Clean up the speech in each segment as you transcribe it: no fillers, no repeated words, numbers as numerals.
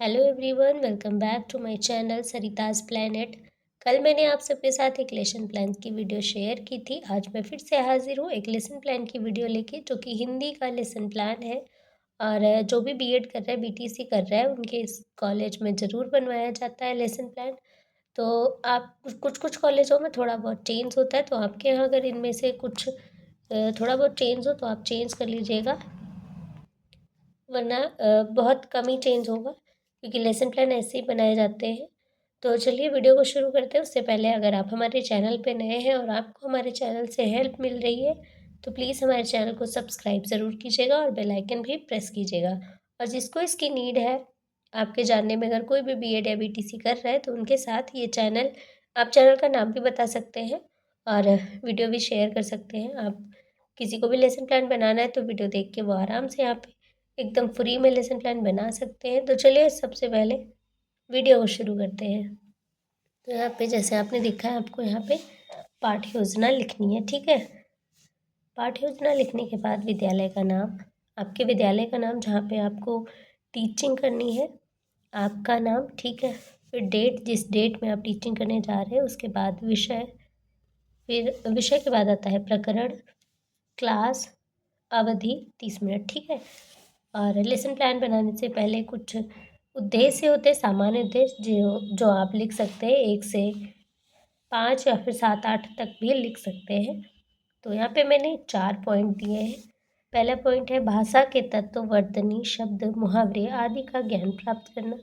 Hello everyone, welcome back to my channel Sarita's planet. कल मैंने आप सबके साथ एक लेसन प्लान की वीडियो शेयर की थी। आज मैं फिर से हाजिर हूँ एक लेसन प्लान की वीडियो लेके, जो कि हिंदी का लेसन प्लान है। और जो भी बीएड कर रहा है, बीटीसी कर रहा है, उनके इस कॉलेज में ज़रूर बनवाया जाता है लेसन प्लान। तो आप कुछ कुछ कॉलेजों में थोड़ा बहुत चेंज होता है, तो आपके यहाँ अगर इनमें से कुछ थोड़ा बहुत चेंज हो तो आप चेंज कर लीजिएगा, वरना बहुत कम ही चेंज होगा, क्योंकि लेसन प्लान ऐसे ही बनाए जाते हैं। तो चलिए वीडियो को शुरू करते हैं। उससे पहले अगर आप हमारे चैनल पे नए हैं और आपको हमारे चैनल से हेल्प मिल रही है, तो प्लीज़ हमारे चैनल को सब्सक्राइब ज़रूर कीजिएगा और बेल आइकन भी प्रेस कीजिएगा। और जिसको इसकी नीड है, आपके जानने में अगर कोई भी बीएड या बीटीसी कर रहा है, तो उनके साथ ये चैनल, आप चैनल का नाम भी बता सकते हैं और वीडियो भी शेयर कर सकते हैं। आप किसी को भी लेसन प्लान बनाना है तो वीडियो देख के वो आराम से यहाँ पे एकदम फ्री में लेसन प्लान बना सकते हैं। तो चलिए सबसे पहले वीडियो को शुरू करते हैं। तो यहाँ पे जैसे आपने देखा है, आपको यहाँ पे पाठ्य योजना लिखनी है, ठीक है। पाठ्य योजना लिखने के बाद विद्यालय का नाम, आपके विद्यालय का नाम जहाँ पे आपको टीचिंग करनी है, आपका नाम, ठीक है। फिर डेट, जिस डेट में आप टीचिंग करने जा रहे हैं, उसके बाद विषय, फिर विषय के बाद आता है प्रकरण, क्लास, अवधि 30 मिनट, ठीक है। और लेसन प्लान बनाने से पहले कुछ उद्देश्य होते हैं, सामान्य उद्देश्य जो जो आप लिख सकते हैं, 1 से 5 या फिर 7-8 तक भी लिख सकते हैं। तो यहाँ पे मैंने 4 पॉइंट दिए हैं। पहला पॉइंट है भाषा के तत्व, वर्तनी, शब्द, मुहावरे आदि का ज्ञान प्राप्त करना।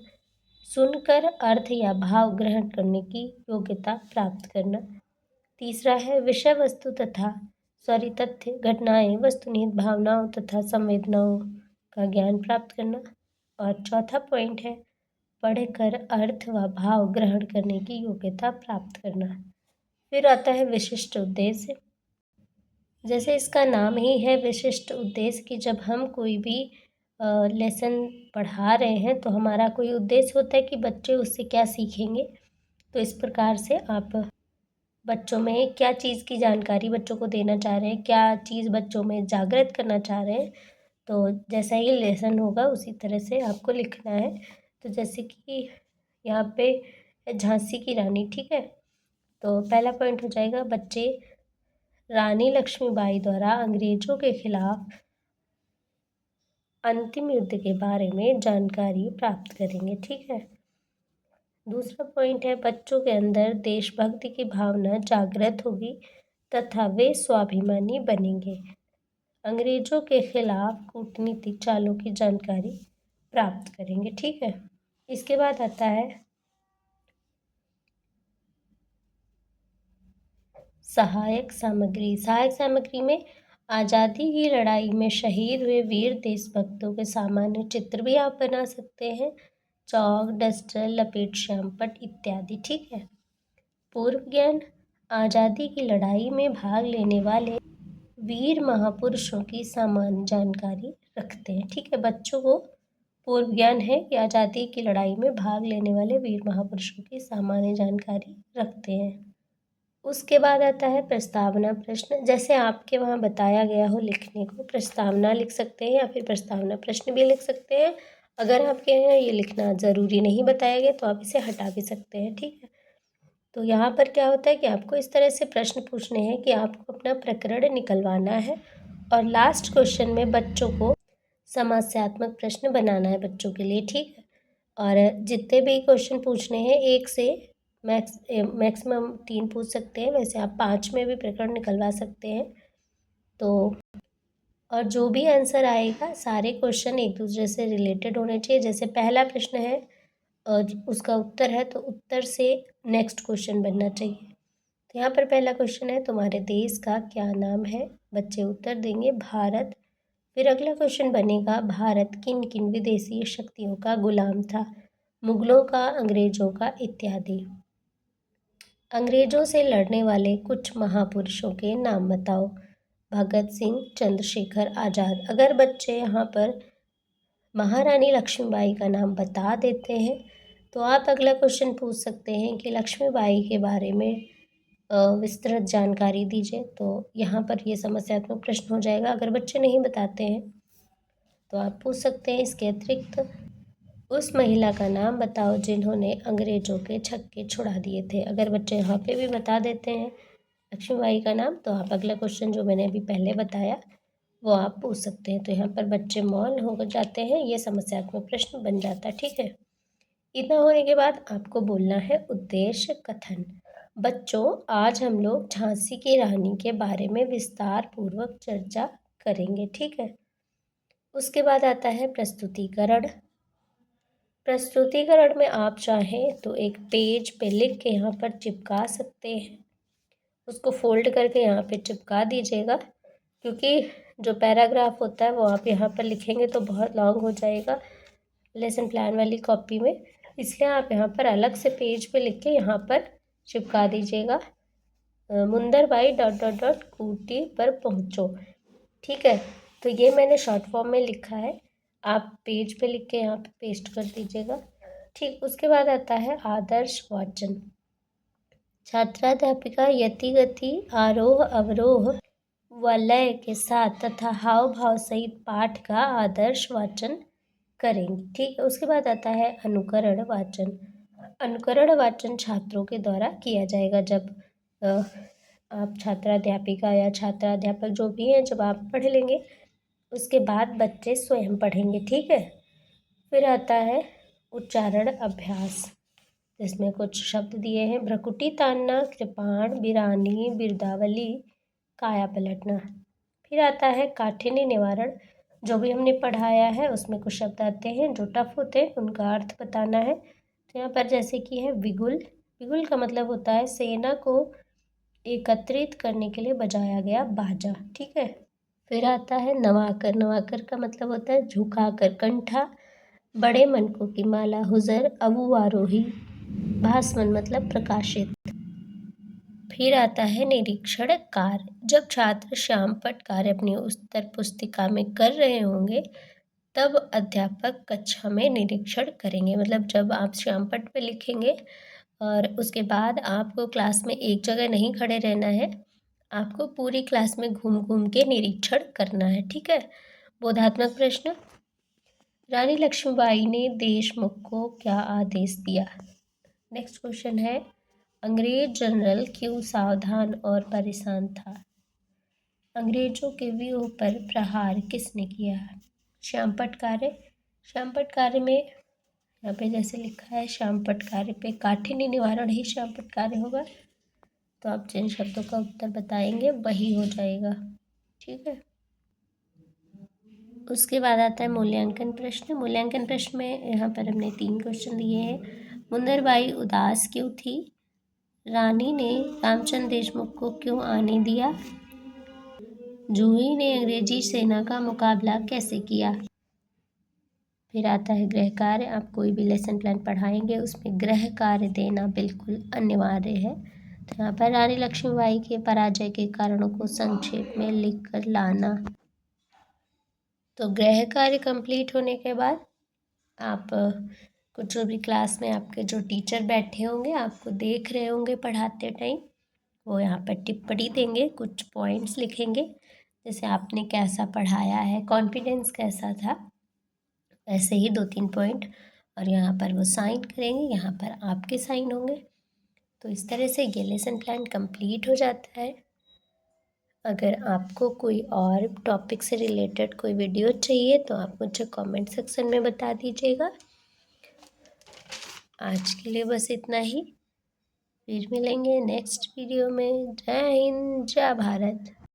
सुनकर अर्थ या भाव ग्रहण करने की योग्यता प्राप्त करना। तीसरा है विषय वस्तु तथा सॉरी तथ्य, घटनाएं, वस्तुनिहित भावनाओं तथा संवेदनाओं का ज्ञान प्राप्त करना। और चौथा पॉइंट है पढ़कर अर्थ व भाव ग्रहण करने की योग्यता प्राप्त करना। फिर आता है विशिष्ट उद्देश्य। जैसे इसका नाम ही है विशिष्ट उद्देश्य, कि जब हम कोई भी लेसन पढ़ा रहे हैं तो हमारा कोई उद्देश्य होता है कि बच्चे उससे क्या सीखेंगे। तो इस प्रकार से आप बच्चों में क्या चीज़ की जानकारी बच्चों को देना चाह रहे हैं, क्या चीज़ बच्चों में जागृत करना चाह रहे हैं, तो जैसा ही लेसन होगा उसी तरह से आपको लिखना है। तो जैसे कि यहाँ पे झांसी की रानी, ठीक है। तो पहला पॉइंट हो जाएगा बच्चे रानी लक्ष्मीबाई द्वारा अंग्रेजों के खिलाफ अंतिम युद्ध के बारे में जानकारी प्राप्त करेंगे, ठीक है। दूसरा पॉइंट है बच्चों के अंदर देशभक्ति की भावना जागृत होगी तथा वे स्वाभिमानी बनेंगे। अंग्रेजों के खिलाफ कूटनीतिक चालों की जानकारी प्राप्त करेंगे, ठीक है। इसके बाद आता है सहायक सामग्री। सहायक सामग्री में आज़ादी की लड़ाई में शहीद हुए वीर देशभक्तों के सामान्य चित्र भी आप बना सकते हैं, चौक, डस्टर, लपेट, श्यामपट्ट इत्यादि, ठीक है। पूर्व ज्ञान, आज़ादी की लड़ाई में भाग लेने वाले वीर महापुरुषों की सामान्य जानकारी रखते हैं, ठीक है। बच्चों को पूर्व ज्ञान है कि आज़ादी की लड़ाई में भाग लेने वाले वीर महापुरुषों की सामान्य जानकारी रखते हैं। उसके बाद आता है प्रस्तावना प्रश्न। जैसे आपके वहाँ बताया गया हो लिखने को, प्रस्तावना लिख सकते हैं या फिर प्रस्तावना प्रश्न भी लिख सकते हैं। अगर आपके यहाँ ये लिखना ज़रूरी नहीं बताया गया तो आप इसे हटा भी सकते हैं, ठीक है। तो यहाँ पर क्या होता है कि आपको इस तरह से प्रश्न पूछने हैं कि आपको अपना प्रकरण निकलवाना है और लास्ट क्वेश्चन में बच्चों को समस्यात्मक प्रश्न बनाना है बच्चों के लिए, ठीक है। और जितने भी क्वेश्चन पूछने हैं, 1 से मैक्सिमम 3 पूछ सकते हैं, वैसे आप 5 में भी प्रकरण निकलवा सकते हैं। तो और जो भी आंसर आएगा, सारे क्वेश्चन एक दूसरे से रिलेटेड होने चाहिए। जैसे पहला प्रश्न है और उसका उत्तर है, तो उत्तर से नेक्स्ट क्वेश्चन बनना चाहिए। तो यहाँ पर पहला क्वेश्चन है तुम्हारे देश का क्या नाम है, बच्चे उत्तर देंगे भारत। फिर अगला क्वेश्चन बनेगा भारत किन किन विदेशी शक्तियों का गुलाम था, मुगलों का, अंग्रेजों का इत्यादि। अंग्रेजों से लड़ने वाले कुछ महापुरुषों के नाम बताओ, भगत सिंह, चंद्रशेखर आज़ाद। अगर बच्चे यहाँ पर महारानी लक्ष्मीबाई का नाम बता देते हैं तो आप अगला क्वेश्चन पूछ सकते हैं कि लक्ष्मीबाई के बारे में विस्तृत जानकारी दीजिए। तो यहाँ पर ये समस्यात्मक प्रश्न हो जाएगा। अगर बच्चे नहीं बताते हैं तो आप पूछ सकते हैं इसके अतिरिक्त उस महिला का नाम बताओ जिन्होंने अंग्रेजों के छक्के छुड़ा दिए थे। अगर बच्चे यहाँ पे भी बता देते हैं लक्ष्मीबाई का नाम, तो आप अगला क्वेश्चन जो मैंने अभी पहले बताया वो आप पूछ सकते हैं। तो यहाँ पर बच्चे मौन हो जाते हैं, ये समस्यात्मक प्रश्न बन जाता है। ठीक है, इतना होने के बाद आपको बोलना है उद्देश्य कथन। बच्चों, आज हम लोग झांसी की रानी के बारे में विस्तार पूर्वक चर्चा करेंगे। ठीक है, उसके बाद आता है प्रस्तुतिकरण। प्रस्तुतिकरण में आप चाहें तो एक पेज पे लिख के यहाँ पर चिपका सकते हैं, उसको फोल्ड करके यहाँ पे चिपका दीजिएगा, क्योंकि जो पैराग्राफ होता है वो आप यहाँ पर लिखेंगे तो बहुत लॉन्ग हो जाएगा लेसन प्लान वाली कॉपी में, इसलिए आप यहाँ पर अलग से पेज पे लिख के यहाँ पर चिपका दीजिएगा। मुंदरबाई डॉट डॉट डॉट कूटी पर पहुँचो। ठीक है, तो ये मैंने शॉर्ट फॉर्म में लिखा है, आप पेज पे लिख के यहाँ पे पेस्ट कर दीजिएगा। ठीक, उसके बाद आता है आदर्श वाचन। छात्राध्यापिका यति गति आरोह अवरोह व लय के साथ तथा हाव भाव सहित पाठ का आदर्श वाचन करेंगी। ठीक है, उसके बाद आता है अनुकरण वाचन। अनुकरण वाचन छात्रों के द्वारा किया जाएगा। जब आप छात्राध्यापिका या छात्राध्यापक जो भी हैं, जब आप पढ़ लेंगे उसके बाद बच्चे स्वयं पढ़ेंगे। ठीक है, फिर आता है उच्चारण अभ्यास, जिसमें कुछ शब्द दिए हैं। भ्रकुटी तानना, कृपाण, बिरानी, बिरदावली, काया पलटना। फिर आता है काठिन्य निवारण। जो भी हमने पढ़ाया है उसमें कुछ शब्द आते हैं जो टफ होते हैं, उनका अर्थ बताना है। तो यहाँ पर जैसे कि है विगुल। विगुल का मतलब होता है सेना को एकत्रित करने के लिए बजाया गया बाजा। ठीक है, फिर आता है नवाकर। नवाकर का मतलब होता है झुकाकर कंठा। बड़े मनकों की माला, हुजर, अबू आरोही। भास्मन मतलब प्रकाशित। फिर आता है निरीक्षण कार्य। जब छात्र श्यामपट्ट कार्य अपनी उत्तर पुस्तिका में कर रहे होंगे तब अध्यापक कक्षा में निरीक्षण करेंगे। मतलब जब आप श्यामपट्ट पे लिखेंगे और उसके बाद आपको क्लास में एक जगह नहीं खड़े रहना है, आपको पूरी क्लास में घूम घूम के निरीक्षण करना है। ठीक है, बोधात्मक प्रश्न। रानी लक्ष्मीबाई ने देशमुख को क्या आदेश दिया? नेक्स्ट क्वेश्चन है अंग्रेज जनरल क्यों सावधान और परेशान था? अंग्रेजों के व्यूह पर प्रहार किसने किया? श्यामपट्ट कार्य। श्यामपट्ट कार्य में यहाँ पे जैसे लिखा है श्यामपट्ट कार्य पे काठिन्य निवारण ही श्यामपट्ट कार्य होगा, तो आप जिन शब्दों का उत्तर बताएंगे वही हो जाएगा। ठीक है, उसके बाद आता है मूल्यांकन प्रश्न। मूल्यांकन प्रश्न में यहाँ पर हमने 3 क्वेश्चन दिए हैं। मुंदरबाई उदास क्यों थी? रानी ने रामचंद्र देशमुख को क्यों आने दिया? जूही ने अंग्रेजी सेना का मुकाबला कैसे किया? फिर आता है गृह कार्य। आप कोई भी लेसन प्लान पढ़ाएंगे उसमें गृह कार्य देना बिल्कुल अनिवार्य है। तो यहाँ पर रानी लक्ष्मीबाई के पराजय के कारणों को संक्षेप में लिख कर लाना। तो गृह कार्य कंप्लीट होने के बाद आप कुछ जो भी क्लास में आपके जो टीचर बैठे होंगे, आपको देख रहे होंगे पढ़ाते टाइम, वो यहाँ पर टिप्पणी देंगे, कुछ पॉइंट्स लिखेंगे, जैसे आपने कैसा पढ़ाया है, कॉन्फिडेंस कैसा था, ऐसे ही 2-3 पॉइंट, और यहाँ पर वो साइन करेंगे, यहाँ पर आपके साइन होंगे। तो इस तरह से ये लेसन प्लान कंप्लीट हो जाता है। अगर आपको कोई और टॉपिक से रिलेटेड कोई वीडियो चाहिए तो आप मुझे कमेंट सेक्शन में बता दीजिएगा। आज के लिए बस इतना ही, फिर मिलेंगे नेक्स्ट वीडियो में। जय हिंद, जय भारत।